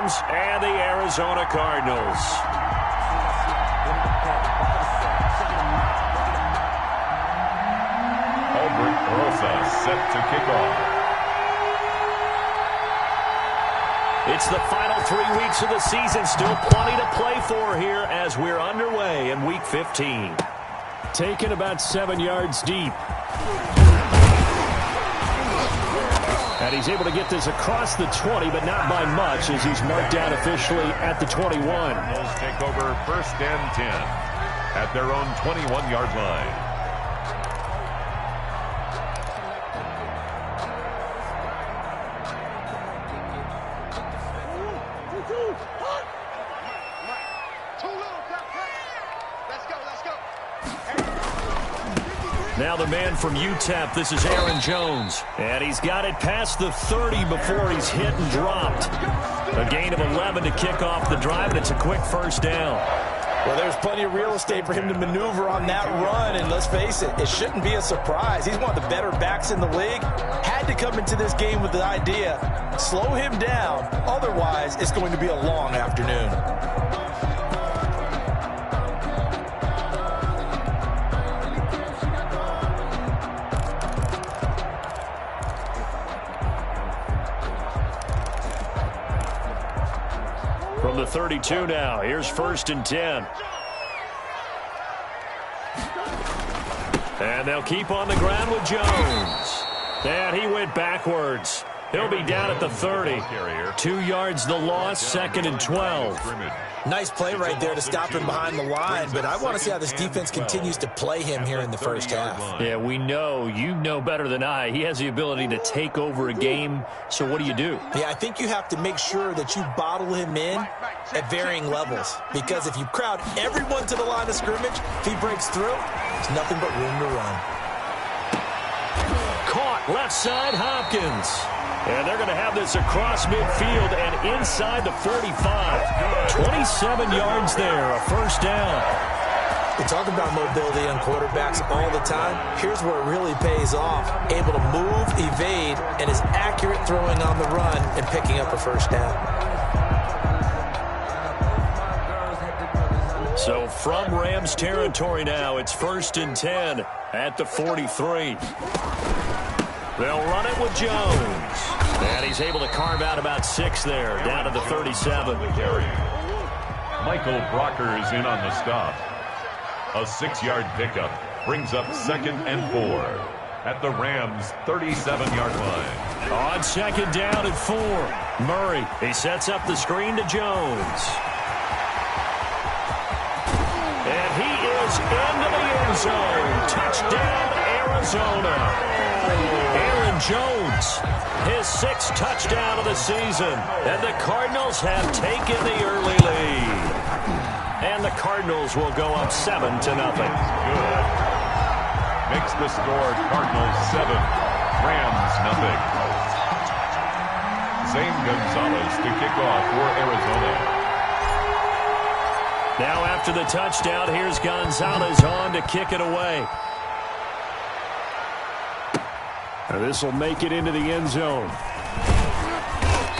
Rams and the Arizona Cardinals. Set to kick off. It's the final 3 weeks of the season. Still plenty to play for here as we're underway in Week 15. Taken about 7 yards deep. And he's able to get this across the 20, but not by much as he's marked out officially at the 21. Cardinals take over 1st and 10 at their own 21-yard line. Now the man from UTEP, this is Aaron Jones. And he's got it past the 30 before he's hit and dropped. A gain of 11 to kick off the drive, and it's a quick first down. Well, there's plenty of real estate for him to maneuver on that run, and let's face it, it shouldn't be a surprise. He's one of the better backs in the league. Had to come into this game with the idea, slow him down, otherwise it's going to be a long afternoon. From the 32 now, here's 1st and 10. And they'll keep on the ground with Jones. And he went backwards. He'll be down at the 30. 2 yards the loss, 2nd and 12. Nice play right there to stop him behind the line, but I want to see how this defense continues to play him here in the first half. Yeah, we know. You know better than I. He has the ability to take over a game, so what do you do? Yeah, I think you have to make sure that you bottle him in at varying levels, because if you crowd everyone to the line of scrimmage, if he breaks through, there's nothing but room to run. Caught left side, Hopkins. And they're going to have this across midfield and inside the 45. 27 yards there, a first down. We talk about mobility on quarterbacks all the time. Here's where it really pays off. Able to move, evade, and is accurate throwing on the run and picking up a first down. So from Rams territory now, it's 1st and 10 at the 43. They'll run it with Jones. And he's able to carve out about 6 there, down to the 37. Michael Brockers in on the stop. A 6-yard pickup brings up 2nd and 4 at the Rams' 37-yard line. On 2nd down and 4. Murray, he sets up the screen to Jones. And he is into the end zone. Touchdown, Arizona. Aaron Jones, his 6th touchdown of the season. And the Cardinals have taken the early lead. And the Cardinals will go up 7-0. Good. Makes the score Cardinals 7, Rams 0. Zane Gonzalez to kick off for Arizona. Now after the touchdown, here's Gonzalez on to kick it away. This will make it into the end zone.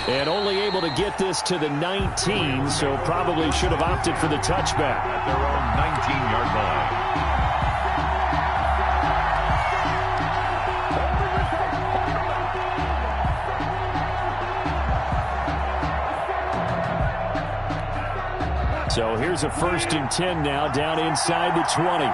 And only able to get this to the 19, so probably should have opted for the touchback. At their own 19-yard line. So here's a 1st and 10 now, down inside the 20.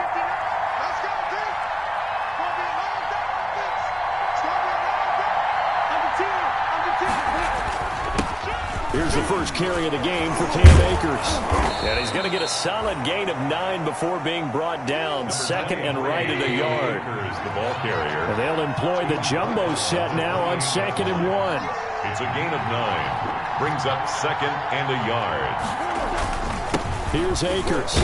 Here's the first carry of the game for Cam Akers. And he's going to get a solid gain of 9 before being brought down. 2nd and right at a yard. Akers, the ball carrier. And they'll employ the jumbo set now on 2nd and 1. It's a gain of 9. Brings up 2nd and a yard. Here's Akers.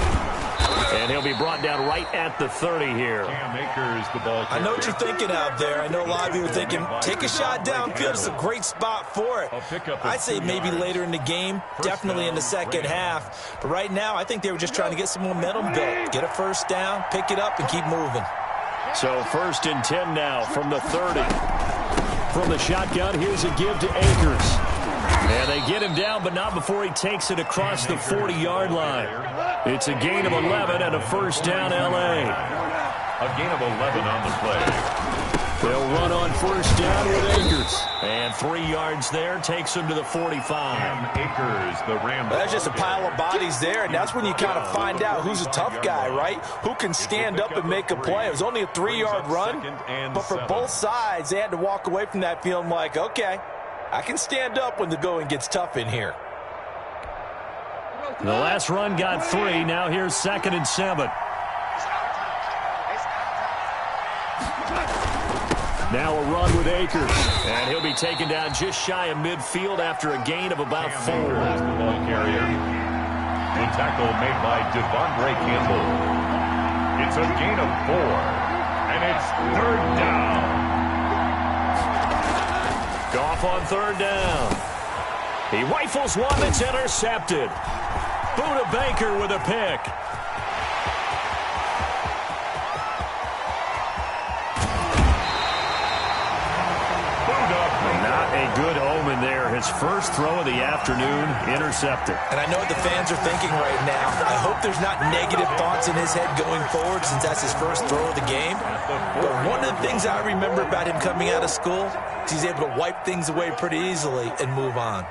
And he'll be brought down right at the 30 here. Cam Akers, the ball carrier. I know what you're thinking out there. I know a lot of you are thinking, take a shot downfield. It's a great spot for it. I'd say maybe later in the game, definitely in the second half. But right now, I think they were just trying to get some momentum built. Get a first down, pick it up, and keep moving. So 1st and 10 now from the 30. From the shotgun, here's a give to Akers. And they get him down, but not before he takes it across the 40-yard line. It's a gain of 11 and a first down, L.A. A gain of 11 on the play. They'll run on first down with Akers. And 3 yards there takes him to the 45. Akers, the Rams. That's just a pile of bodies there, and that's when you kind of find out who's a tough guy, right? Who can stand up and make a play. It was only a 3-yard run, but for both sides, they had to walk away from that feeling like, okay, I can stand up when the going gets tough in here. The last run got 3. Now here's 2nd and 7. Now a run with Akers. And he'll be taken down just shy of midfield after a gain of about 4. Ball carrier. The tackle made by Devondre Campbell. It's a gain of 4. And it's 3rd down. Goff on 3rd down. He rifles one that's intercepted. Buda Baker with a pick. Not a good omen there. His first throw of the afternoon, intercepted. And I know what the fans are thinking right now. I hope there's not negative thoughts in his head going forward since that's his first throw of the game. But one of the things I remember about him coming out of school is he's able to wipe things away pretty easily and move on.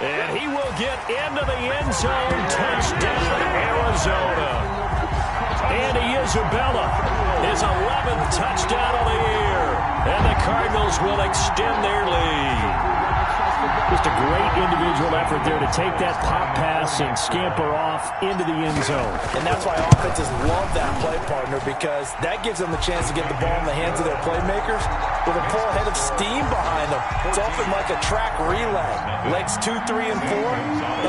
And he will get into the end zone. Touchdown, Arizona. Andy Isabella, his 11th touchdown of the year. And the Cardinals will extend their lead. Just a great individual effort there to take that pop pass and scamper off into the end zone. And that's why offenses love that play partner, because that gives them the chance to get the ball in the hands of their playmakers with a full head of steam behind them. It's often like a track relay. Legs 2, 3, and 4.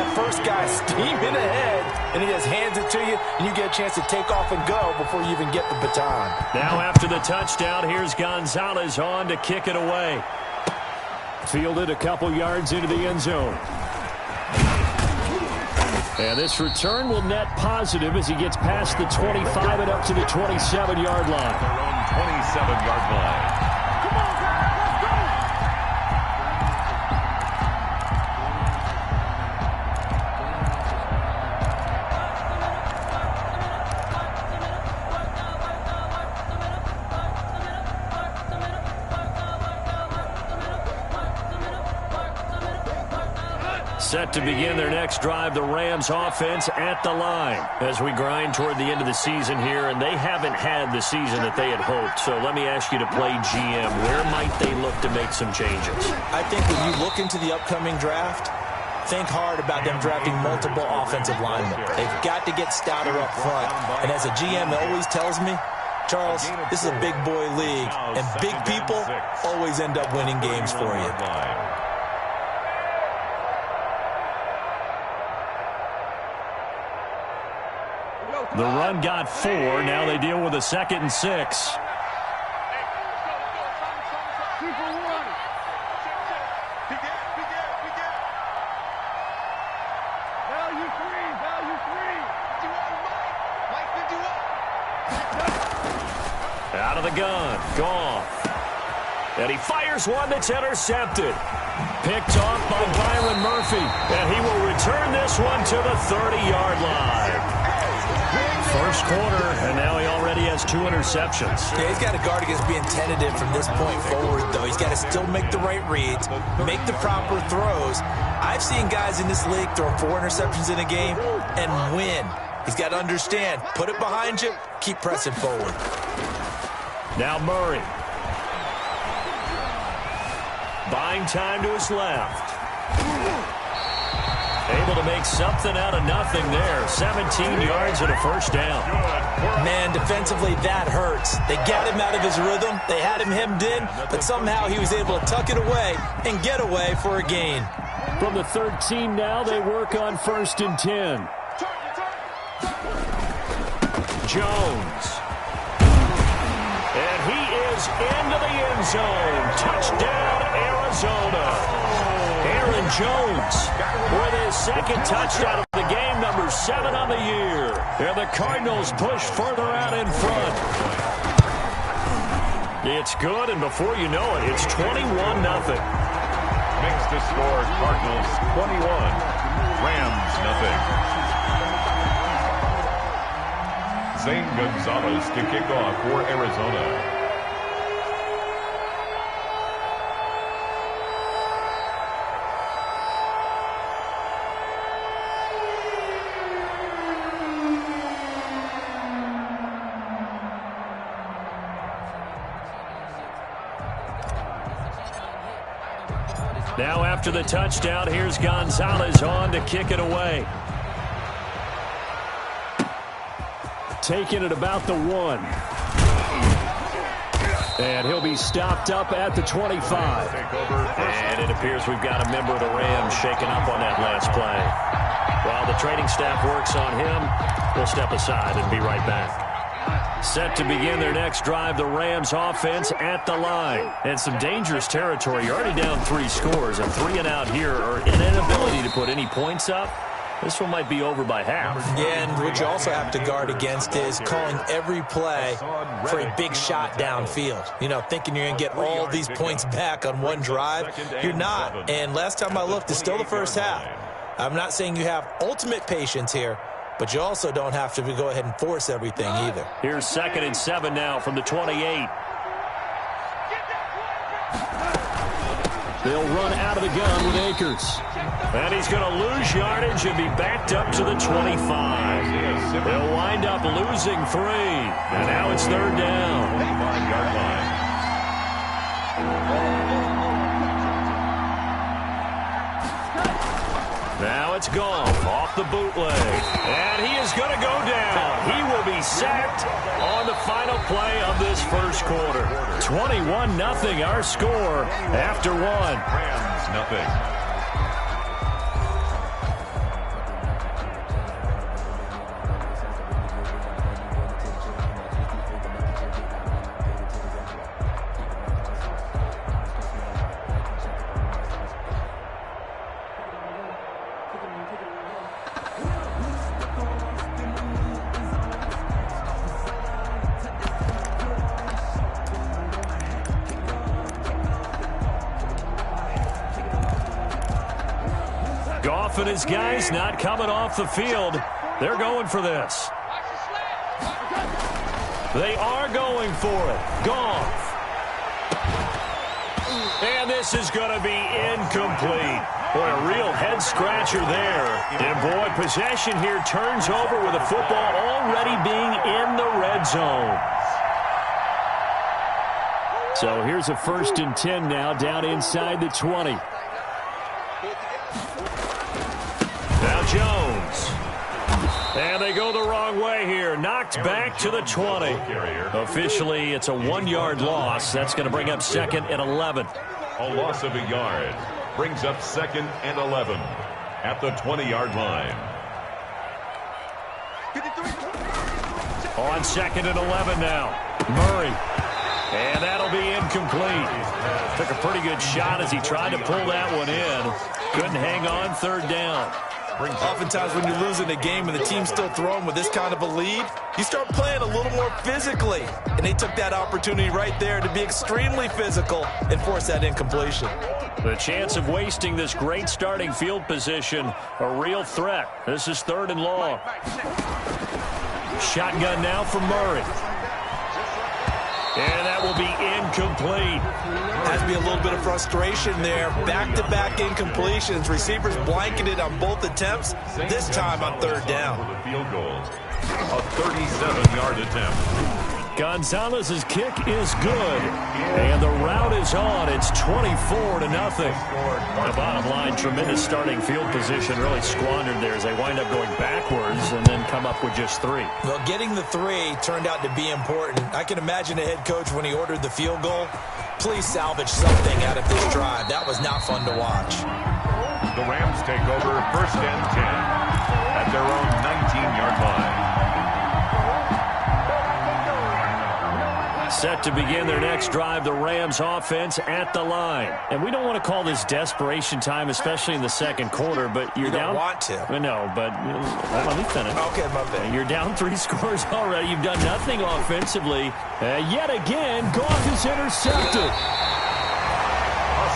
That first guy steaming ahead, and he just hands it to you, and you get a chance to take off and go before you even get the baton. Now after the touchdown, here's Gonzalez on to kick it away. Fielded a couple yards into the end zone. And this return will net positive as he gets past the 25 and up to the 27-yard line. Their own 27-yard line. Set to begin their next drive, the Rams offense at the line as we grind toward the end of the season here, and they haven't had the season that they had hoped. So let me ask you to play GM. Where might they look to make some changes? I think when you look into the upcoming draft, think hard about them drafting multiple offensive linemen. They've got to get stouter up front. And as a GM always tells me, Charles, this is a big boy league, and big people always end up winning games for you. The run got 4. Now they deal with a 2nd and 6. Out of the gun. Goff. And he fires one that's intercepted. Picked off by Byron Murphy. And he will return this one to the 30-yard line. First quarter, and now he already has 2 interceptions. Yeah, he's got to guard against being tentative from this point forward, though. He's got to still make the right reads, make the proper throws. I've seen guys in this league throw 4 interceptions in a game and win. He's got to understand, put it behind you, keep pressing forward. Now Murray. Buying time to his left. Able to make something out of nothing there. 17 yards and a first down. Man, defensively, that hurts. They got him out of his rhythm. They had him hemmed in, but somehow he was able to tuck it away and get away for a gain. From the 13 now, they work on 1st and 10. Jones. And he is into the end zone. Touchdown, Arizona. Aaron Jones with his 2nd touchdown of the game, number 7 on the year. And the Cardinals push further out in front. It's good, and before you know it, it's 21-0. Makes the score Cardinals 21, Rams 0. Zane Gonzalez to kick off for Arizona. Now after the touchdown, here's Gonzalez on to kick it away. Taking it about the 1. And he'll be stopped up at the 25. And it appears we've got a member of the Rams shaken up on that last play. While the training staff works on him, we'll step aside and be right back. Set to begin their next drive, the Rams offense at the line. And some dangerous territory. You're already down 3 scores, and 3 and out here are an inability to put any points up. This one might be over by half. Yeah, and what you also have to guard against is calling every play for a big shot downfield. You know, thinking you're going to get all these points back on one drive. You're not. And last time I looked, it's still the first half. I'm not saying you have ultimate patience here, but you also don't have to go ahead and force everything either. Here's 2nd and 7 now from the 28. They'll run out of the gun with Akers. And he's going to lose yardage and be backed up to the 25. They'll wind up losing 3. And now it's 3rd down. 5-yard line. Now it's Goff off the bootleg. And he is going to go down. He will be sacked on the final play of this first quarter. 21-0 our score after 1. Rams 0. Goff and his guys not coming off the field. They're going for this. They are going for it. Goff. And this is going to be incomplete. Boy, a real head-scratcher there. And, boy, possession here turns over with the football already being in the red zone. So here's a 1st and 10 now down inside the 20. Now Jones. And they go the wrong way here. Knocked back to the 20. Officially, it's a 1-yard loss. That's going to bring up 2nd and 11. A loss of a yard brings up 2nd and 11 at the 20-yard line. On 2nd and 11 now. Murray. And that'll be incomplete. Took a pretty good shot as he tried to pull that one in. Couldn't hang on 3rd down. Oftentimes when you're losing a game and the team's still throwing with this kind of a lead, you start playing a little more physically. And they took that opportunity right there to be extremely physical and force that incompletion. The chance of wasting this great starting field position, a real threat. This is 3rd and long. Shotgun now for Murray. And that will be incomplete. Has to be a little bit of frustration there. Back-to-back incompletions. Receivers blanketed on both attempts, this time on 3rd down. For the field goal. A 37-yard attempt. Gonzalez's kick is good. And the route is on. It's 24-0. The bottom line, tremendous starting field position, really squandered there as they wind up going backwards and then come up with just 3. Well, getting the 3 turned out to be important. I can imagine a head coach when he ordered the field goal. Please salvage something out of this drive. That was not fun to watch. The Rams take over 1st and 10 at their own 19-yard line. Set to begin their next drive, the Rams offense at the line. And we don't want to call this desperation time, especially in the second quarter, but you're down. You don't want to. No, but let me finish. Okay, my bad. You're down 3 scores already. You've done nothing offensively. Yet again, Goff is intercepted.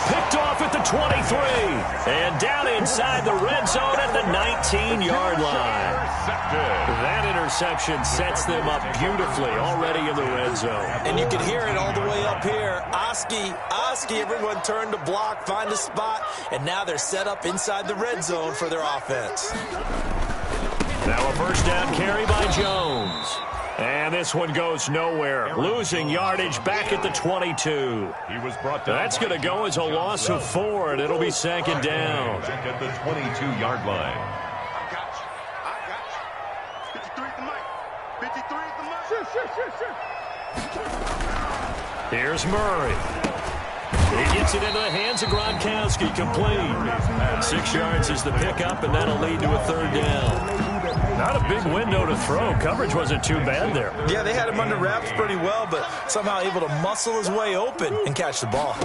Picked off at the 23. And down inside the red zone at the 19-yard line. That interception sets them up beautifully already in the red zone. And you can hear it all the way up here. Oski, everyone turned to block, find a spot, and now they're set up inside the red zone for their offense. Now a first down carry by Jones. And this one goes nowhere. Losing yardage back at the 22. He was brought down. That's going to go as a loss of 4, and it'll be second down. Back at the 22-yard line. I got you. 53 at the mic. 53 at the mic. Here's Murray. He gets it into the hands of Gronkowski. Complete. 6 yards is the pickup, and that'll lead to a third down. Not a big window to throw. Coverage wasn't too bad there. Yeah, they had him under wraps pretty well, but somehow able to muscle his way open and catch the ball.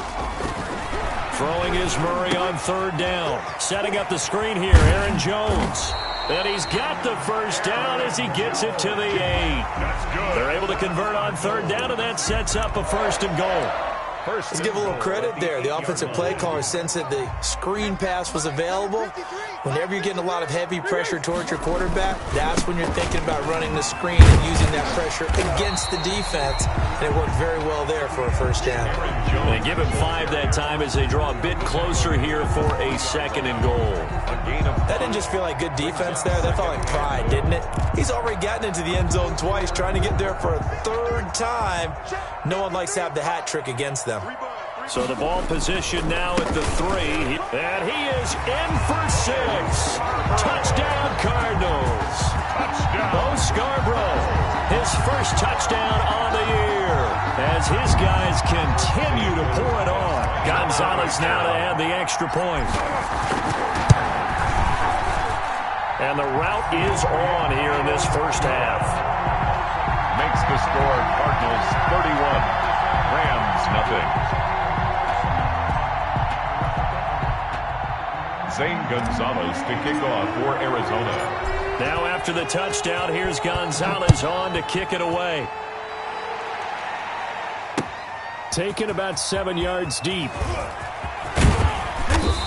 Throwing is Murray on third down. Setting up the screen here, Aaron Jones. And he's got the first down as he gets it to the 8. They're able to convert on third down, and that sets up a first and goal. Let's give a little credit there. The offensive play caller sensed that the screen pass was available. Whenever you're getting a lot of heavy pressure towards your quarterback, that's when you're thinking about running the screen and using that pressure against the defense. And it worked very well there for a first down. They give him 5 that time as they draw a bit closer here for a second and goal. That didn't just feel like good defense there. That felt like pride, didn't it? He's already gotten into the end zone twice, trying to get there for a third time. No one likes to have the hat trick against them. So the ball position now at the 3. And he is in for 6. Touchdown, Cardinals. Bo Scarborough, his first touchdown on the year. As his guys continue to pour it on. Gonzalez now to add the extra point. And the route is on here in this first half. Makes the score Cardinals 31, Rams nothing. Zane Gonzalez to kick off for Arizona. Now after the touchdown, here's Gonzalez on to kick it away. Taken about 7 yards deep.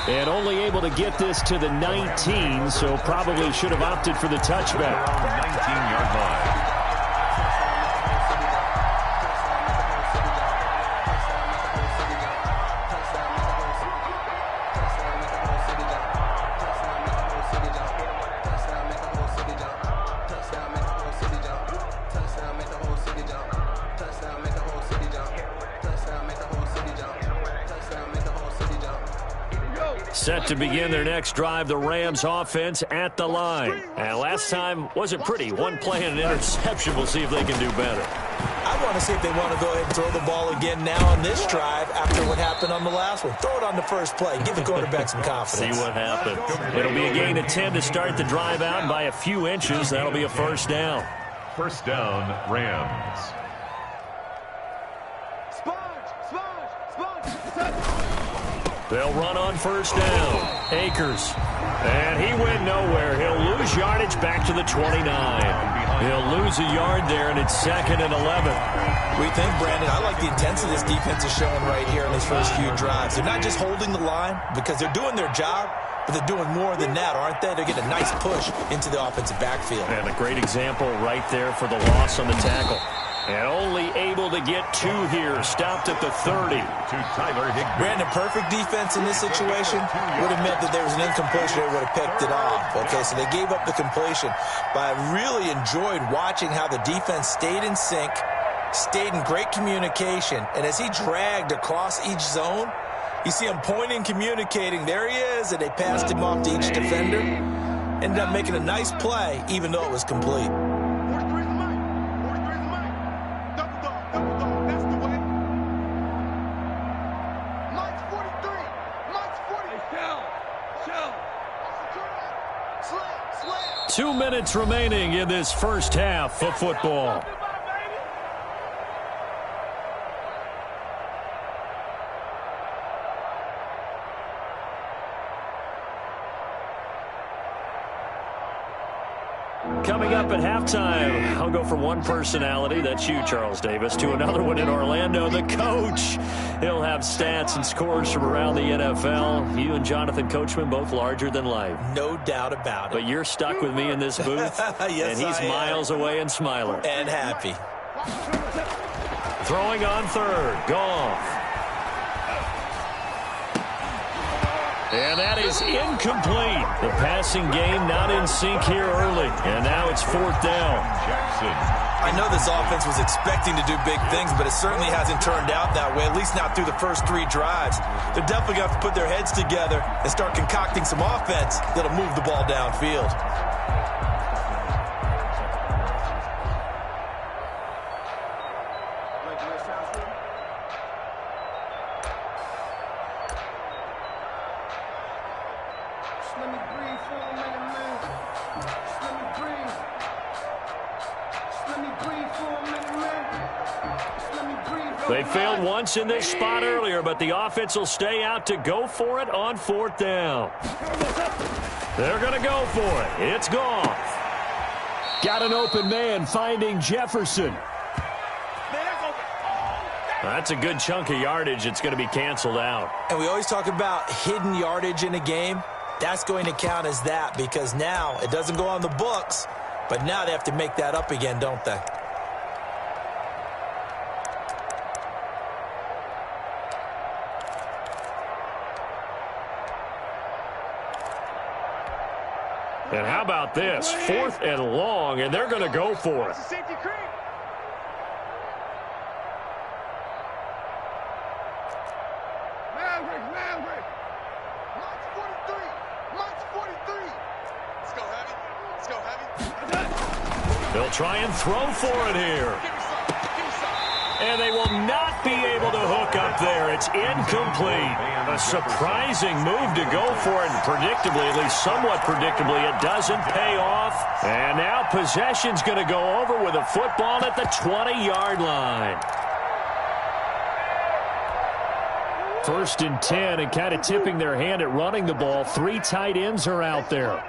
And only able to get this to the 19, so probably should have opted for the touchback. 19-yard line. Set to begin their next drive, the Rams offense at the line. And last time wasn't pretty. One play and an interception. We'll see if they can do better. I want to see if they want to go ahead and throw the ball again now on this drive after what happened on the last one. Throw it on the first play. Give the quarterback some confidence. See what happens. It'll be a gain of 10 to start the drive out, and by a few inches, that'll be a first down. First down, Rams. They'll run on first down. Akers. And he went nowhere. He'll lose yardage back to the 29. He'll lose a yard there, and it's second and 11. We think, Brandon, I like the intensity this defense is showing right here in these first few drives. They're not just holding the line because they're doing their job, but they're doing more than that, aren't they? They're getting a nice push into the offensive backfield. And a great example right there for the loss on the tackle. And only able to get 2 here. Stopped at the 30. To Tyler Higbee. Brandon, perfect defense in this situation would have meant that there was an incompletion. They would have picked it off. Okay, so they gave up the completion. But I really enjoyed watching how the defense stayed in sync, stayed in great communication. And as he dragged across each zone, you see him pointing, communicating. There he is, and they passed him off to each defender. Ended up making a nice play, even though it was complete. Two minutes remaining in this first half of football. Coming up at halftime, I'll go from one personality, that's you, Charles Davis, to another one in Orlando, the coach. He'll have stats and scores from around the NFL. You and Jonathan Coachman, both larger than life. No doubt about it. But you're stuck with me in this booth, yes, and he's miles away and smiling. And happy. Throwing on third, Goff. And that is incomplete. The passing game not in sync here early. And now it's fourth down. Jackson. I know this offense was expecting to do big things, but it certainly hasn't turned out that way, at least not through the first 3 drives. They're definitely going to have to put their heads together and start concocting some offense that'll move the ball downfield. They failed once in this spot earlier, but the offense will stay out to go for it on fourth down. They're going to go for it. It's Goff. Got an open man finding Jefferson. That's a good chunk of yardage. It's going to be canceled out. And we always talk about hidden yardage in a game. That's going to count as that because now it doesn't go on the books, but now they have to make that up again, don't they? And how about this? 4th and long, and they're going to go for it. They'll try and throw for it here. And they will not be able to hook up there. It's incomplete. A surprising move to go for it, and predictably, at least somewhat predictably, it doesn't pay off. And now possession's going to go over with a football at the 20-yard line. 1st and 10, and kind of tipping their hand at running the ball. 3 tight ends are out there.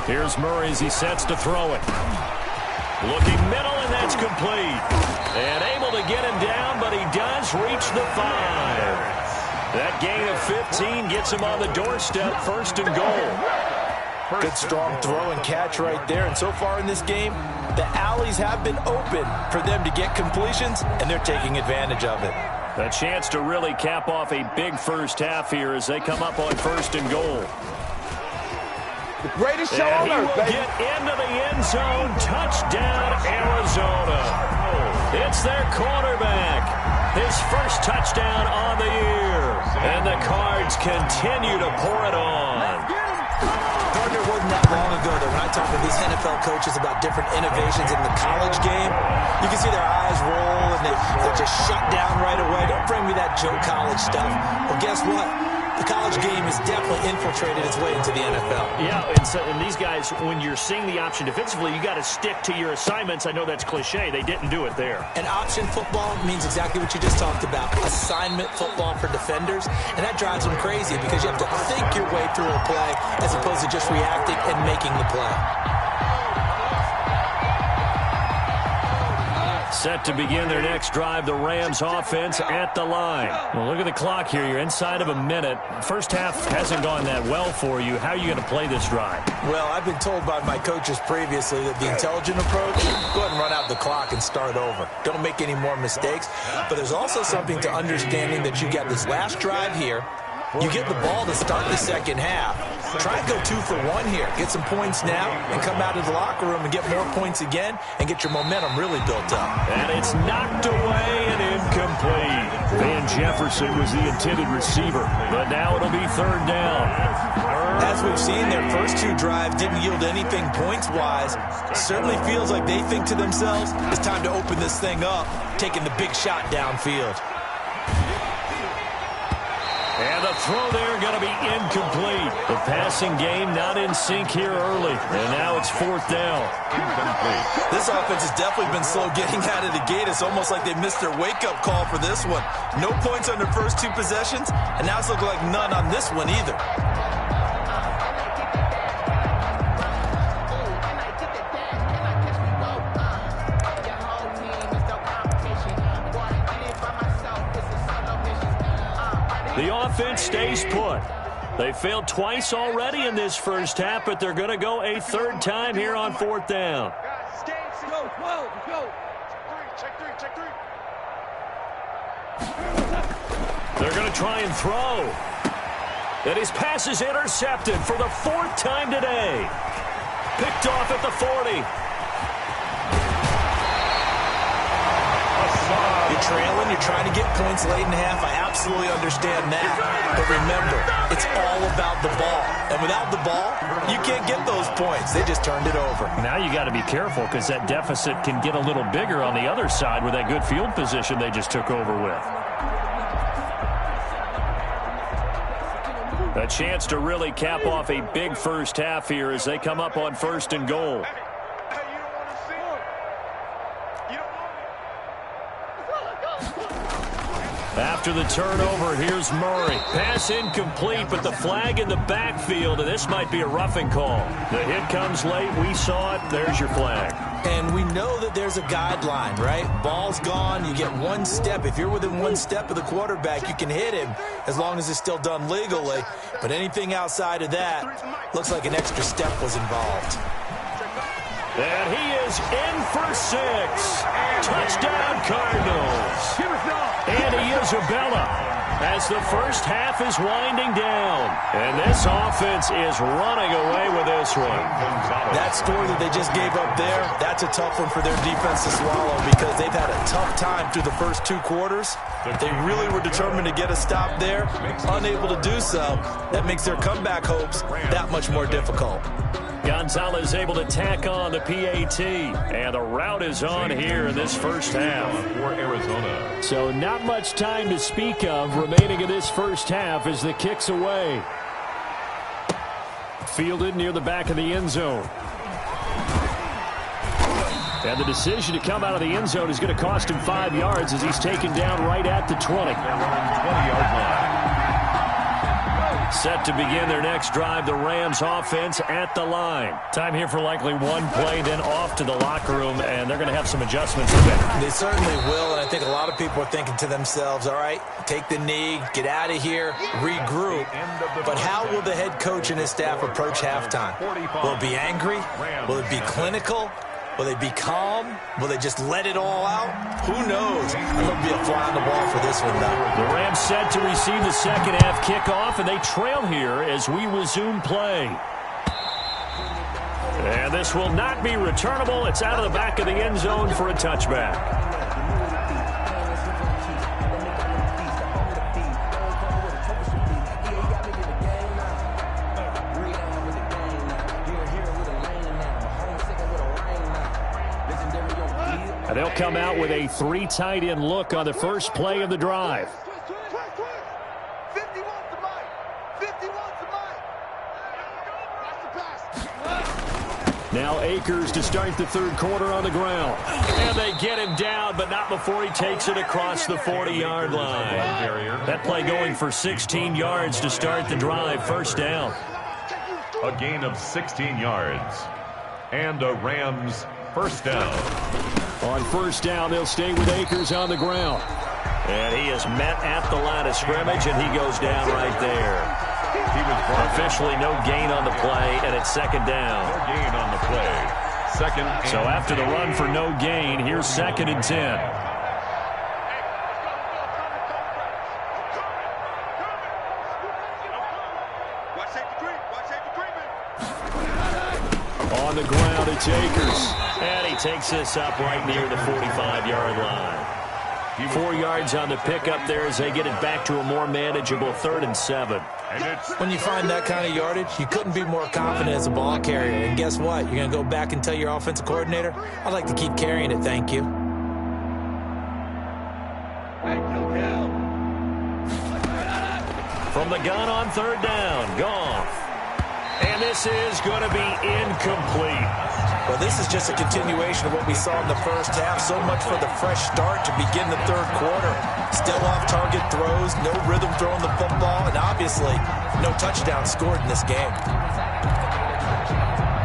Here's Murray as he sets to throw it. Looking middle, and that's complete. And able to get him down, but he does reach the 5. That gain of 15 gets him on the doorstep, 1st and goal. Good strong throw and catch right there. And so far in this game, the alleys have been open for them to get completions, and they're taking advantage of it. A chance to really cap off a big first half here as they come up on 1st and goal. The greatest show and on earth, baby. He will get into the end zone. Touchdown, Arizona. It's their quarterback. His first touchdown on the year. And the Cards continue to pour it on. Partner, wasn't that long ago that when I talk to these NFL coaches about different innovations in the college game, you can see their eyes roll and they just shut down right away. Don't bring me that Joe College stuff. Well, guess what? The college game has definitely infiltrated its way into the NFL. Yeah, and these guys, when you're seeing the option defensively, you got to stick to your assignments. I know that's cliche. They didn't do it there. And option football means exactly what you just talked about. Assignment football for defenders. And that drives them crazy because you have to think your way through a play as opposed to just reacting and making the play. Set to begin their next drive, the Rams offense at the line. Well, look at the clock here. You're inside of a minute. First half hasn't gone that well for you. How are you going to play this drive? Well, I've been told by my coaches previously that the intelligent approach, go ahead and run out the clock and start over. Don't make any more mistakes. But there's also something to understanding that you got this last drive here. You get the ball to start the second half. Try and go 2 for 1 here. Get some points now and come out of the locker room and get more points again and get your momentum really built up. And it's knocked away and incomplete. Van Jefferson was the intended receiver, but now it'll be 3rd down. As we've seen, their first 2 drives didn't yield anything points-wise. Certainly feels like they think to themselves, it's time to open this thing up, taking the big shot downfield. And the the throw there going to be incomplete. The passing game not in sync here early. And now it's 4th down. Incomplete. This offense has definitely been slow getting out of the gate. It's almost like they missed their wake-up call for this one. No points on their first 2 possessions, and now it's looking like none on this one either. The offense stays put. They failed twice already in this first half, but they're going to go a 3rd time here on 4th down. Go. Check three. They're going to try and throw. And his pass is intercepted for the 4th time today. Picked off at the 40. You're trailing, you're trying to get points late in the half. I absolutely understand that. But remember, it's all about the ball. And without the ball, you can't get those points. They just turned it over. Now you got to be careful because that deficit can get a little bigger on the other side with that good field position they just took over with. A chance to really cap off a big first half here as they come up on 1st and goal. After the turnover, here's Murray. Pass incomplete, but the flag in the backfield, and this might be a roughing call. The hit comes late. We saw it. There's your flag. And we know that there's a guideline, right? Ball's gone. You get 1 step. If you're within 1 step of the quarterback, you can hit him as long as it's still done legally. But anything outside of that looks like an extra step was involved. And he is in for 6. Touchdown, Cardinals. And Isabella as the first half is winding down. And this offense is running away with this one. That score that they just gave up there, that's a tough one for their defense to swallow because they've had a tough time through the first 2 quarters. They really were determined to get a stop there, unable to do so. That makes their comeback hopes that much more difficult. Gonzalez able to tack on the PAT, and the route is on here in this first half. For Arizona. So not much time to speak of remaining in this first half as the kick's away. Fielded near the back of the end zone. And the decision to come out of the end zone is going to cost him 5 yards as he's taken down right at the 20. 20-yard line. Set to begin their next drive, the Rams offense at the line. Time here for likely 1 play, then off to the locker room, and they're going to have some adjustments to make. They certainly will, and I think a lot of people are thinking to themselves, all right, take the knee, get out of here, regroup. But how will the head coach and his staff approach halftime? Will it be angry? Will it be clinical? Will they be calm? Will they just let it all out? Who knows? I'm going to be a fly on the wall for this one, though. The Rams set to receive the second half kickoff, and they trail here as we resume play. And this will not be returnable. It's out of the back of the end zone for a touchback. And they'll come out with a 3 tight end look on the first play of the drive. 51 to Mike. 51 to Mike. Watch the pass. Now Akers to start the 3rd quarter on the ground. And they get him down, but not before he takes it across the 40-yard line. That play going for 16 yards to start the drive. 1st down. A gain of 16 yards. And a Rams 1st down. On 1st down, they'll stay with Akers on the ground. And he is met at the line of scrimmage, and he goes down right there. He was officially no gain on the play, and it's 2nd down. No gain on the play. 2nd. So after the run for no gain, here's 2nd and 10. On the ground, it's Akers. And he takes this up right near the 45-yard line. 4 yards on the pickup there as they get it back to a more manageable 3rd and 7. When you find that kind of yardage, you couldn't be more confident as a ball carrier. And guess what? You're going to go back and tell your offensive coordinator, I'd like to keep carrying it, thank you. From the gun on third down. Goff. And this is going to be incomplete. Well, this is just a continuation of what we saw in the first half. So much for the fresh start to begin the third quarter. Still off-target throws, no rhythm throwing the football, and obviously no touchdown scored in this game.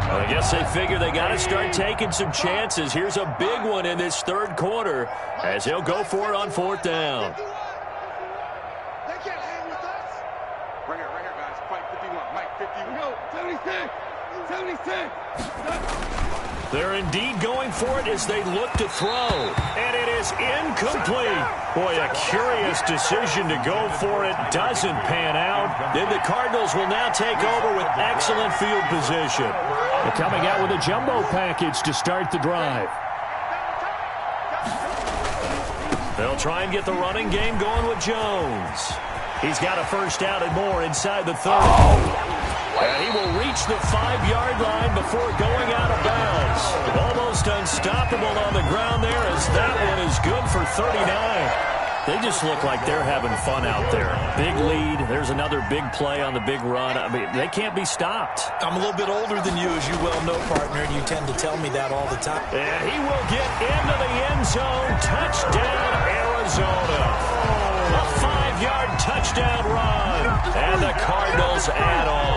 Well, I guess they figure they got to start taking some chances. Here's a big one in this third quarter as he'll go for it on fourth down. They can't hang with us. Right here, guys. Fight 51. Mike, 51. Yo, 76. 76. They're indeed going for it as they look to throw. And it is incomplete. Boy, a curious decision to go for it doesn't pan out. Then the Cardinals will now take over with excellent field position. They're coming out with a jumbo package to start the drive. They'll try and get the running game going with Jones. He's got a first down and more inside the 30. And he will reach the 5-yard line before going out of bounds. Almost unstoppable on the ground there as that one is good for 39. They just look like they're having fun out there. Big lead. There's another big play on the big run. I mean, they can't be stopped. I'm a little bit older than you, as you well know, partner, and you tend to tell me that all the time. And he will get into the end zone. Touchdown, Arizona. A 5-yard touchdown run. And the Cardinals add on.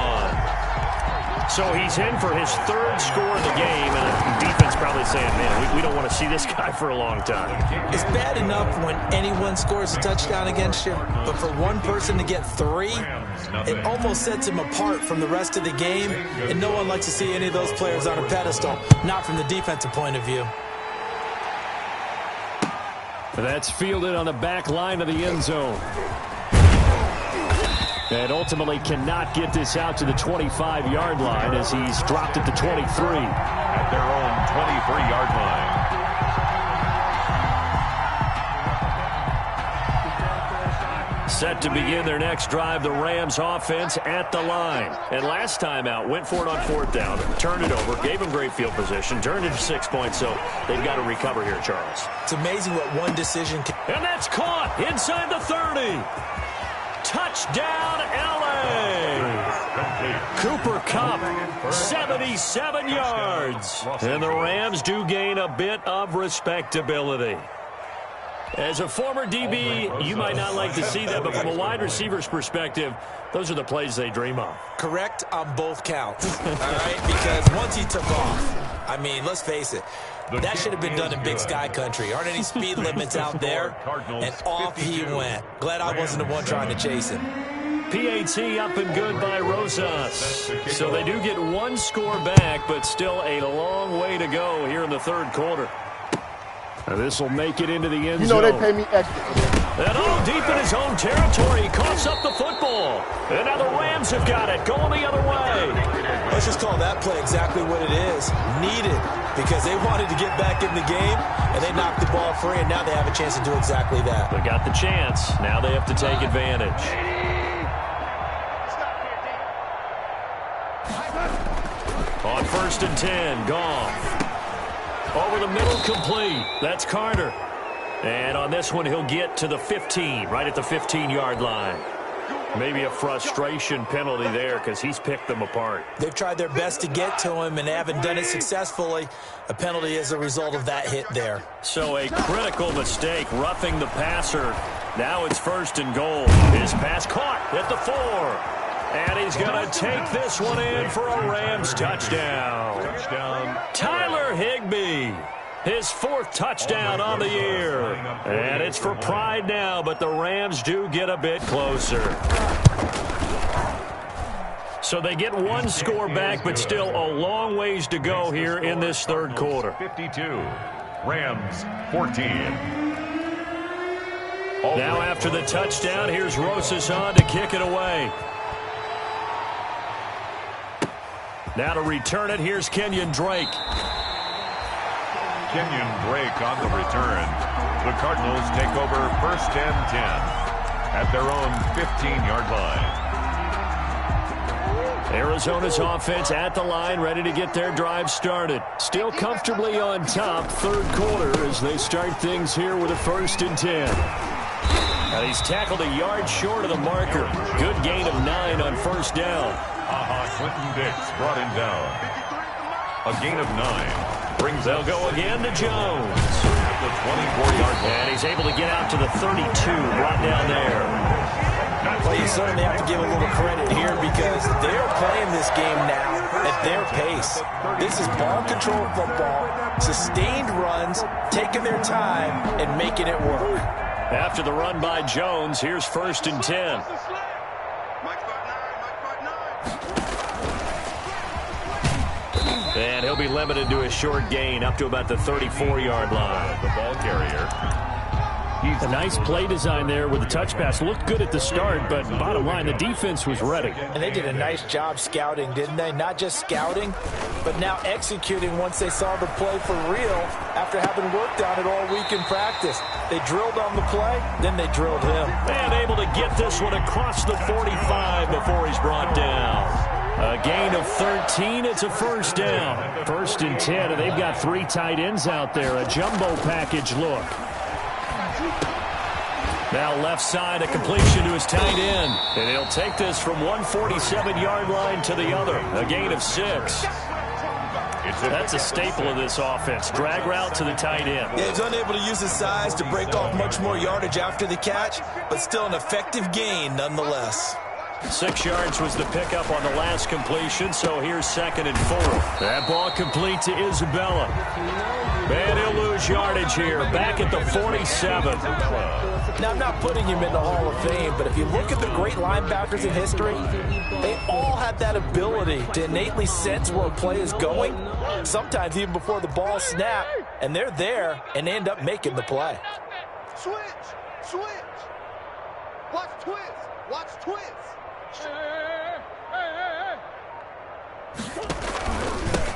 So he's in for his third score of the game, and the defense probably saying, man, we don't want to see this guy for a long time. It's bad enough when anyone scores a touchdown against you, but for one person to get 3, it almost sets him apart from the rest of the game, and no one likes to see any of those players on a pedestal, not from the defensive point of view. That's fielded on the back line of the end zone. And ultimately cannot get this out to the 25-yard line as he's dropped at the 23. At their own 23-yard line. Set to begin their next drive, the Rams offense at the line. And last time out, went for it on fourth down, turned it over, gave them great field position, turned it to 6 points, so they've got to recover here, Charles. It's amazing what one decision can... And that's caught inside the 30. Touchdown, L.A. Cooper Kupp, 77 yards. And the Rams do gain a bit of respectability. As a former DB, you might not like to see that, but from a wide receiver's perspective, those are the plays they dream of. Correct on both counts, all right? Because once he took off, I mean, let's face it, that should have been done in Big Sky Country. Aren't any speed limits out there? And off he went. Glad I wasn't the one trying to chase him. PAT up and good by Rosas. So they do get one score back, but still a long way to go here in the third quarter. This will make it into the end zone. You know they pay me extra. And all deep in his own territory, he coughs up the football. And now the Rams have got it, going the other way. Let's just call that play exactly what it is. Needed, because they wanted to get back in the game, and they knocked the ball free, and now they have a chance to do exactly that. They got the chance. Now they have to take advantage. On 1st and 10, Goff. Over the middle, complete. That's Carter. And on this one, he'll get to the 15, right at the 15-yard line. Maybe a frustration penalty there because he's picked them apart. They've tried their best to get to him and haven't done it successfully. A penalty as a result of that hit there. So a critical mistake, roughing the passer. Now it's 1st and goal. His pass caught at the 4. And he's going to take this one in for a Rams touchdown. Tyler Higbee, his 4th touchdown on the year. And it's for pride now, but the Rams do get a bit closer. So they get one score back, but still a long ways to go here in this third quarter. 52, Rams 14. Now after the touchdown, here's Rosas on to kick it away. Now to return it, here's Kenyon Drake. Kenyon Drake on the return. The Cardinals take over 1st and 10 at their own 15-yard line. Arizona's offense at the line, ready to get their drive started. Still comfortably on top, third quarter, as they start things here with a 1st and 10. And he's tackled a yard short of the marker. Good gain of 9 on first down. Clinton Dix brought him down. A gain of 9 brings They'll go again to Jones. At the 24-yard line. And he's able to get out to the 32, brought down there. Well, you certainly have to give a little credit here because they're playing this game now at their pace. This is ball control football, sustained runs, taking their time, and making it work. After the run by Jones, here's 1st and 10. And he'll be limited to a short gain up to about the 34-yard line. The ball carrier. A nice play design there with the touch pass. Looked good at the start, but bottom line, the defense was ready. And they did a nice job scouting, didn't they? Not just scouting, but now executing once they saw the play for real after having worked on it all week in practice. They drilled on the play, then they drilled him. And able to get this one across the 45 before he's brought down. A gain of 13. It's a 1st down. 1st and 10, and they've got 3 tight ends out there. A jumbo package look. Now left side, a completion to his tight end. And he'll take this from 147-yard line to the other. A gain of 6. That's a staple of this offense. Drag route to the tight end. Yeah, he's unable to use his size to break off much more yardage after the catch, but still an effective gain nonetheless. 6 yards was the pickup on the last completion, so here's 2nd and 4. That ball complete to Isabella. And he'll lose yardage here, back at the 47. Now, I'm not putting him in the Hall of Fame, but if you look at the great linebackers in history, they all have that ability to innately sense where a play is going, sometimes even before the ball snaps, and they're there and end up making the play. Switch! Watch twist!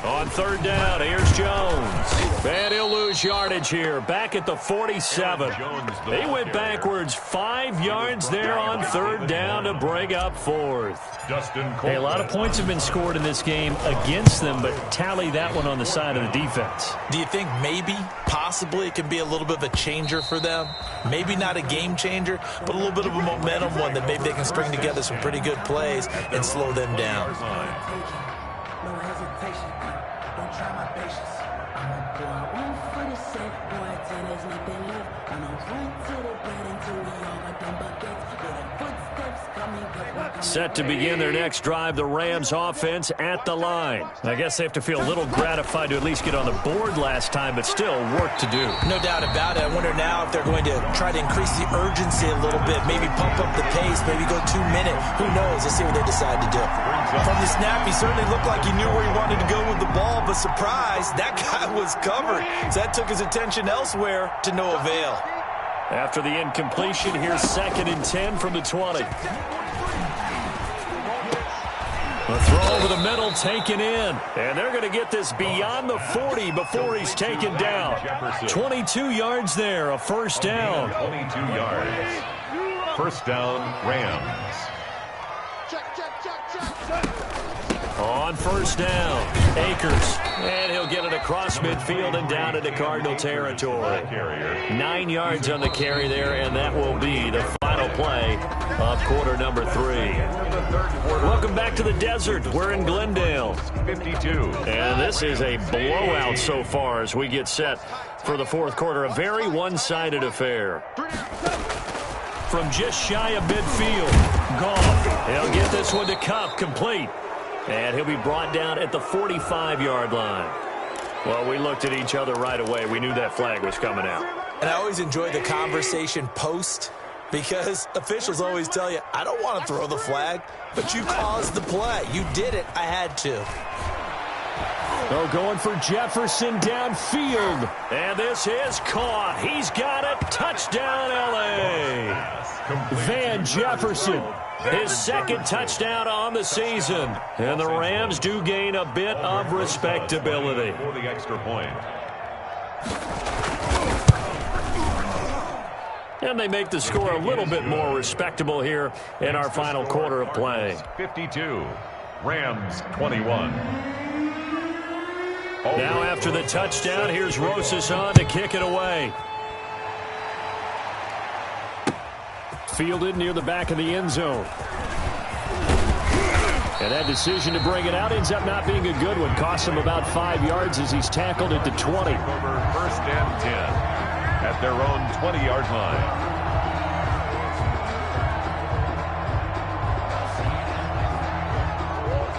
On 3rd down, here's Jones. And he'll lose yardage here, back at the 47. They went backwards 5 yards there on 3rd down to bring up 4th. Hey, a lot of points have been scored in this game against them, but tally that one on the side of the defense. Do you think maybe, possibly, it can be a little bit of a changer for them? Maybe not a game changer, but a little bit of a momentum one that maybe they can string together some pretty good plays and slow them down. No hesitation, don't try my patience. I'ma pour one for the set, boy, till there's nothing left. I'ma run to the bed until we all got them buckets. Yeah, the footsteps coming, Set to begin their next drive, the Rams offense at the line. I guess they have to feel a little gratified to at least get on the board last time, but still work to do. No doubt about it. I wonder now if they're going to try to increase the urgency a little bit, maybe pump up the pace, maybe go 2 minute. Who knows? Let's see what they decide to do. From the snap, he certainly looked like he knew where he wanted to go with the ball, but surprise, that guy was covered. So that took his attention elsewhere to no avail. After the incompletion, here's 2nd and 10 from the 20. A throw over the middle taken in. And they're going to get this beyond the 40 before he's taken down. 22 yards there, a 1st down. 22 yards. 1st down, Rams. On 1st down, Akers. And he'll get it across midfield and down into Cardinal territory. 9 yards on the carry there, and that will be the final play of quarter number 3. Welcome back to the desert. We're in Glendale. 52. And this is a blowout so far as we get set for the 4th quarter. A very one-sided affair. From just shy of midfield, Goff. He'll get this one to Kupp, complete. And he'll be brought down at the 45-yard line. Well, we looked at each other right away. We knew that flag was coming out. And I always enjoy the conversation post because officials always tell you, I don't want to throw the flag, but you caused the play. You did it. I had to. Oh, going for Jefferson downfield. And this is caught. He's got it. Touchdown, L.A. Van Jefferson. His 2nd touchdown on the season. And the Rams do gain a bit of respectability. For the extra point. And they make the score a little bit more respectable here in our final quarter of play. 52. Rams 21. Now after the touchdown, here's Rosas on to kick it away. Fielded near the back of the end zone. And that decision to bring it out ends up not being a good one. Costs him about 5 yards as he's tackled at the 20. Over 1st and 10 at their own 20-yard line.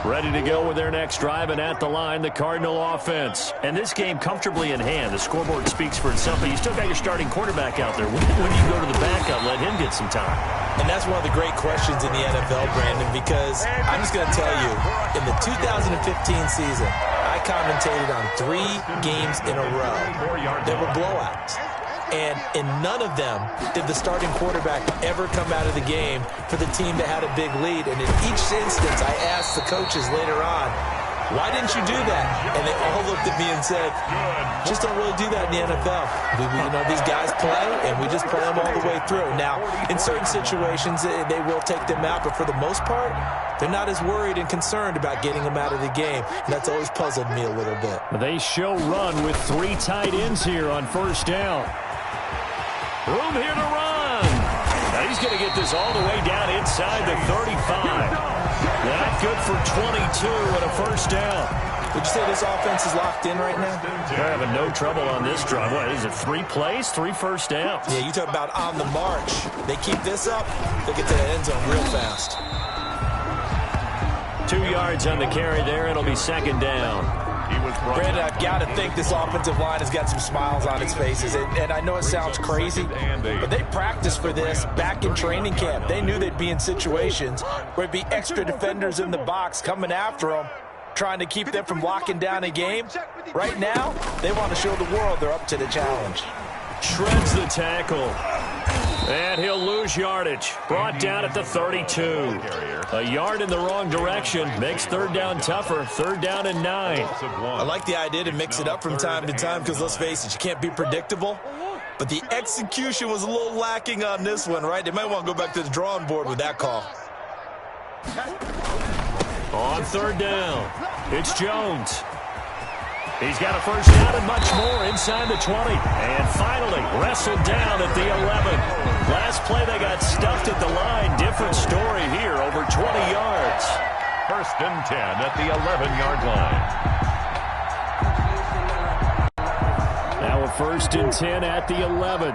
Ready to go with their next drive, and at the line, the Cardinal offense. And this game comfortably in hand. The scoreboard speaks for itself, but you still got your starting quarterback out there. When do you go to the backup, let him get some time? And that's one of the great questions in the NFL, Brandon, because I'm just going to tell you, in the 2015 season, I commentated on 3 games in a row. There were blowouts. And in none of them did the starting quarterback ever come out of the game for the team that had a big lead. And in each instance, I asked the coaches later on, why didn't you do that? And they all looked at me and said, just don't really do that in the NFL. These guys play, and we just play them all the way through. Now, in certain situations, they will take them out, but for the most part, they're not as worried and concerned about getting them out of the game. And that's always puzzled me a little bit. They show run with 3 tight ends here on 1st down. Room here to run. Now he's going to get this all the way down inside the 35. That good for 22 and a 1st down. Would you say this offense is locked in right now? They're having no trouble on this drive. What is it, 3 plays, 3 first downs? Yeah, you talk about on the march. They keep this up, they'll get to the end zone real fast. 2 yards on the carry there. It'll be 2nd down. Brandon, I've got to think this offensive line has got some smiles on its faces. And I know it sounds crazy, but they practiced for this back in training camp. They knew they'd be in situations where it'd be extra defenders in the box coming after them, trying to keep them from locking down a game. Right now, they want to show the world they're up to the challenge. Shreds the tackle. And he'll lose yardage. Brought down at the 32. A yard in the wrong direction. Makes 3rd down tougher. 3rd down and 9. I like the idea to mix it up from time to time because, let's face it, you can't be predictable. But the execution was a little lacking on this one, right? They might want to go back to the drawing board with that call. On 3rd down, it's Jones. He's got a 1st down and much more inside the 20. And finally wrestled down at the 11. Last play they got stuffed at the line. Different story here, over 20 yards. 1st and 10 at the 11-yard line. Now a 1st and 10 at the 11.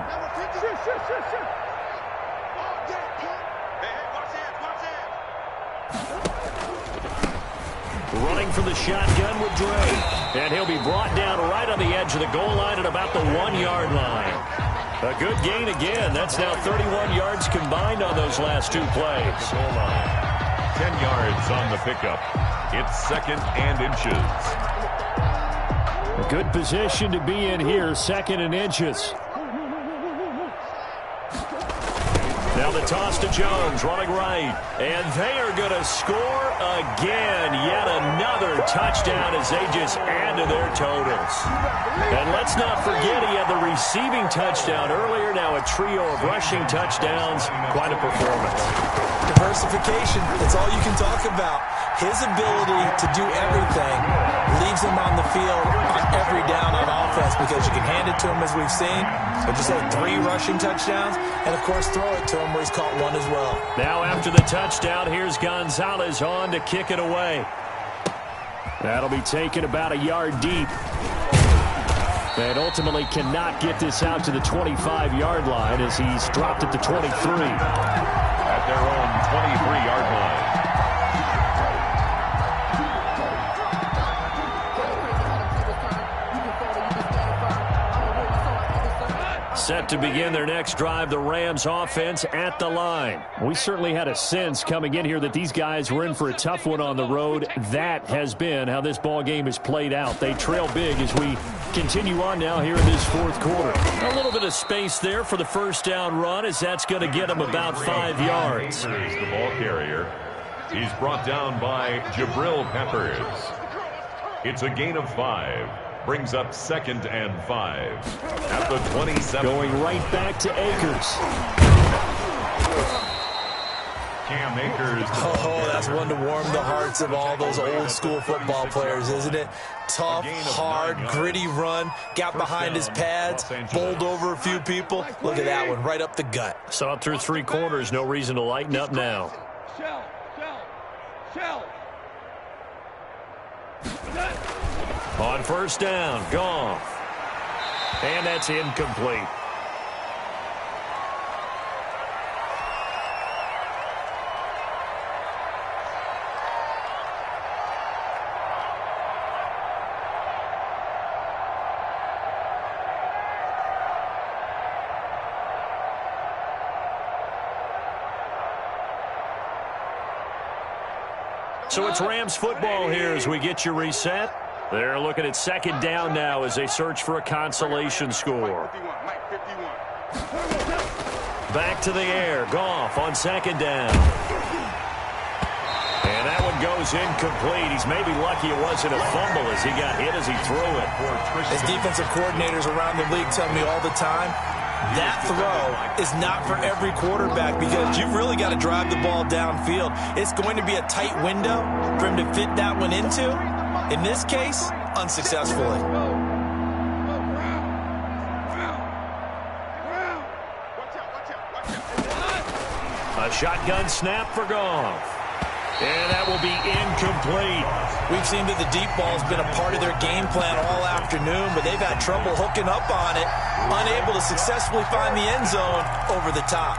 Running for the shotgun with Dre. And he'll be brought down right on the edge of the goal line at about the 1-yard line. A good gain again. That's now 31 yards combined on those last 2 plays. 10 yards on the pickup. It's 2nd and inches. A good position to be in here, 2nd and inches. Now the toss to Jones, running right. And they are going to score again. Yet another touchdown as they just add to their totals. And let's not forget he had the receiving touchdown earlier. Now a trio of rushing touchdowns. Quite a performance. Diversification, that's all you can talk about. His ability to do everything leaves him on the field on every down on offense because you can hand it to him as we've seen. But just like 3 rushing touchdowns and, of course, throw it to him where he's caught 1 as well. Now after the touchdown, here's Gonzalez on to kick it away. That'll be taken about a yard deep. And ultimately cannot get this out to the 25-yard line as he's dropped at the 23. At their own 23-yard line. Set to begin their next drive, the Rams offense at the line. We certainly had a sense coming in here that these guys were in for a tough one on the road. That has been how this ball game has played out. They trail big as we continue on now here in this 4th quarter. A little bit of space there for the 1st down run as that's going to get them about 5 yards. The ball carrier. He's brought down by Jabril Peppers. It's a gain of 5. Brings up 2nd and 5 at the 27. Going right back to Akers. Cam Akers. Oh, that's one to warm the hearts of all those old school football players, isn't it? Tough, hard, gritty run, got behind his pads, bowled over a few people. Look at that one, right up the gut. Saw it through 3 quarters, no reason to lighten up now. On first down, Goff. And that's incomplete. So it's Rams football here as we get you reset. They're looking at second down now as they search for a consolation score. Back to the air. Goff on second down. And that one goes incomplete. He's maybe lucky it wasn't a fumble as he got hit as he threw it. As defensive coordinators around the league tell me all the time, that throw is not for every quarterback because you've really got to drive the ball downfield. It's going to be a tight window for him to fit that one into. In this case, unsuccessfully. A shotgun snap for Goff. And that will be incomplete. We've seen that the deep ball's been a part of their game plan all afternoon, but they've had trouble hooking up on it, unable to successfully find the end zone over the top.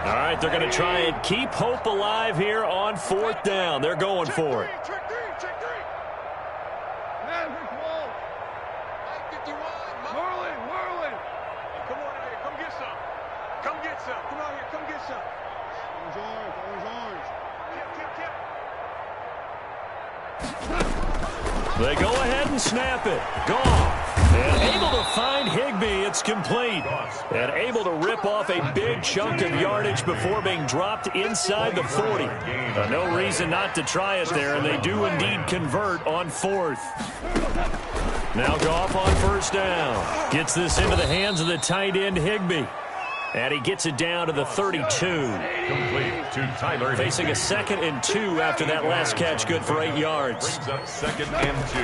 All right, they're going to try and keep hope alive here on fourth down. They're going for it. They go ahead and snap it. Goff. And able to find Higbee. It's complete. And able to rip off a big chunk of yardage before being dropped inside the 40. No reason not to try it there, and they do indeed convert on fourth. Now Goff on first down. Gets this into the hands of the tight end Higbee. And he gets it down to the 32. Complete to Tyler. Facing a 2nd and 2 after that last catch, good for 8 yards. Brings up 2nd and 2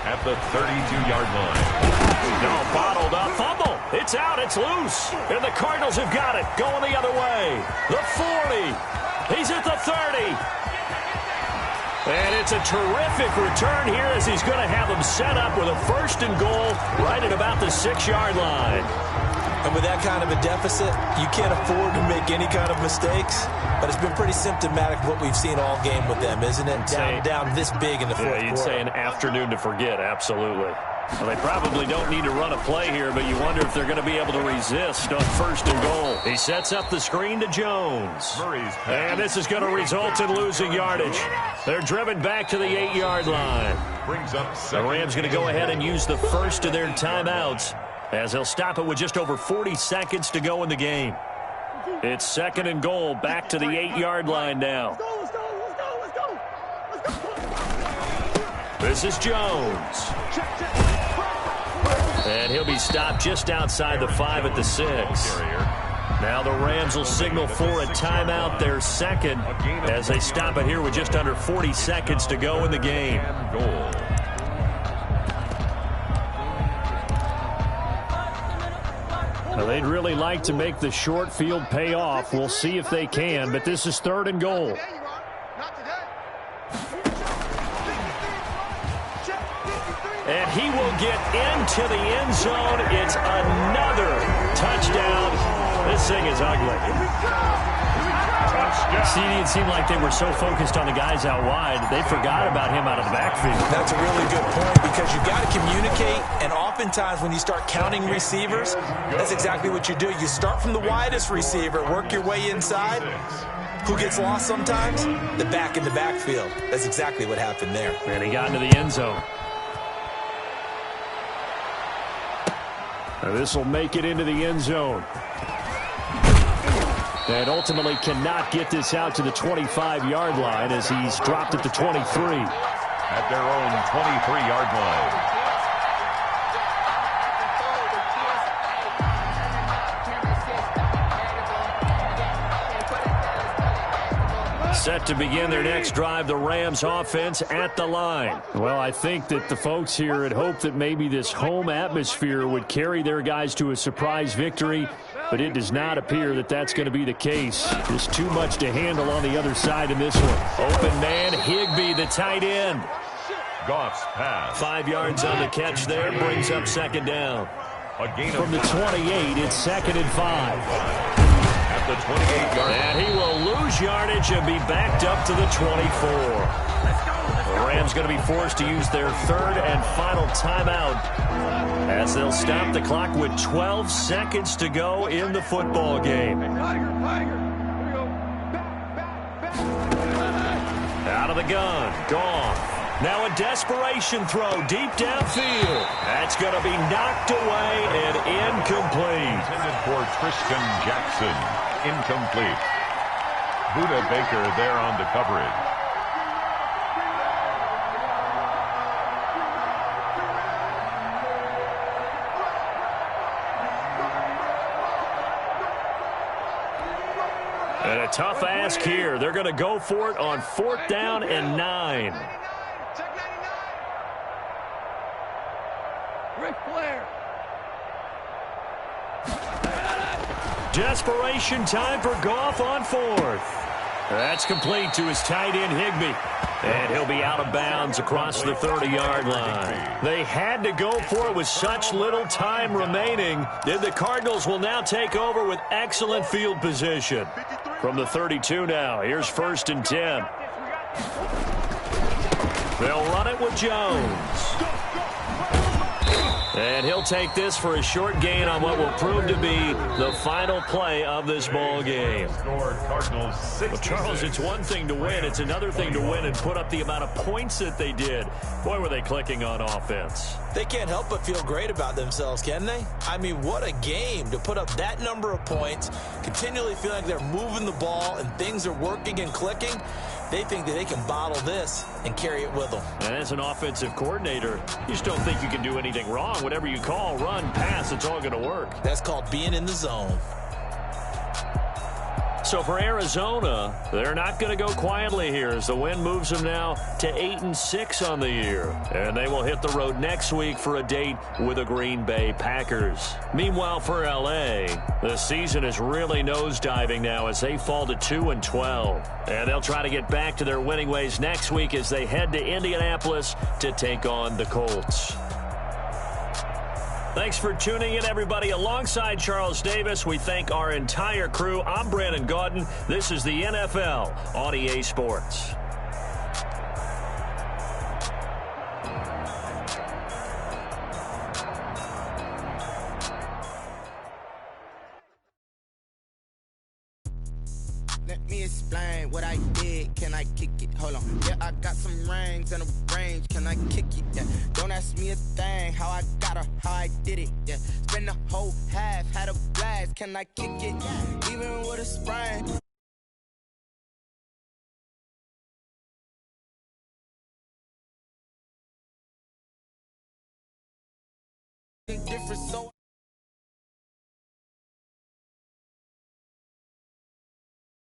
at the 32-yard line. No, bottled up. Fumble. It's out. It's loose. And the Cardinals have got it. Going the other way. The 40. He's at the 30. And it's a terrific return here as he's going to have them set up with a 1st and goal right at about the 6-yard line. And with that kind of a deficit, you can't afford to make any kind of mistakes. But it's been pretty symptomatic of what we've seen all game with them, isn't it? Down this big in the fourth quarter. You'd say an afternoon to forget, absolutely. Well, they probably don't need to run a play here, but you wonder if they're going to be able to resist on 1st and goal. He sets up the screen to Jones. And this is going to result in losing yardage. They're driven back to the 8-yard line. The Rams going to go ahead and use the first of their timeouts, as they'll stop it with just over 40 seconds to go in the game. It's 2nd and goal, back to the 8-yard line now. This is Jones. And he'll be stopped just outside the 5 at the 6. Now the Rams will signal for a timeout, their 2nd, as they stop it here with just under 40 seconds to go in the game. Well, they'd really like to make the short field pay off. We'll see if they can, but this is 3rd and goal. And he will get into the end zone. It's another touchdown. This thing is ugly. See, it seemed like they were so focused on the guys out wide, they forgot about him out of the backfield. That's a really good point because you've got to communicate, and oftentimes when you start counting receivers, that's exactly what you do. You start from the widest receiver, work your way inside. Who gets lost sometimes? The back in the backfield. That's exactly what happened there. And he got into the end zone. Now this will make it into the end zone. And ultimately cannot get this out to the 25-yard line as he's dropped at the 23. At their own 23-yard line. Set to begin their next drive, the Rams offense at the line. Well, I think that the folks here had hoped that maybe this home atmosphere would carry their guys to a surprise victory, but it does not appear that that's going to be the case. Just too much to handle on the other side in this one. Open man, Higbee, the tight end. Goff's pass. 5 yards on the catch there, brings up second down. A gain From the 28, it's 2nd and 5. At the 28-yard line. And he will lose yardage and be backed up to the 24. The Rams going to be forced to use their 3rd and final timeout as they'll stop the clock with 12 seconds to go in the football game. Out of the gun, Goff. Now a desperation throw deep downfield. That's going to be knocked away and incomplete. Intended for Christian Jackson. Incomplete. Buda Baker there on the coverage. And a tough ask here. They're going to go for it on 4th down and 9. Desperation time for Goff on 4th. That's complete to his tight end, Higbee. And he'll be out of bounds across the 30-yard line. They had to go for it with such little time remaining. Then the Cardinals will now take over with excellent field position. From the 32 now, here's 1st and 10. They'll run it with Jones. And he'll take this for a short gain on what will prove to be the final play of this ball game. Cardinals 66. Well, Charles, it's one thing to win. It's another thing to win and put up the amount of points that they did. Boy, were they clicking on offense. They can't help but feel great about themselves, can they? I mean, what a game to put up that number of points, continually feel like they're moving the ball and things are working and clicking. They think that they can bottle this and carry it with them. And as an offensive coordinator, you just don't think you can do anything wrong. Whatever you call, run, pass, it's all going to work. That's called being in the zone. So for Arizona, they're not going to go quietly here as the win moves them now to 8-6 on the year. And they will hit the road next week for a date with the Green Bay Packers. Meanwhile, for L.A., the season is really nosediving now as they fall to 2-12. And they'll try to get back to their winning ways next week as they head to Indianapolis to take on the Colts. Thanks for tuning in, everybody. Alongside Charles Davis, we thank our entire crew. I'm Brandon Gaudin. This is the NFL on EA Sports. Let me explain what I did. Can I kick it? Hold on. Yeah, I got some rings and a range. Can I kick it? Yeah. Don't ask me a thing. How I got her, how I did it. Yeah. Spend the whole half, had a blast. Can I kick it? Yeah. Even with a sprain. Different, so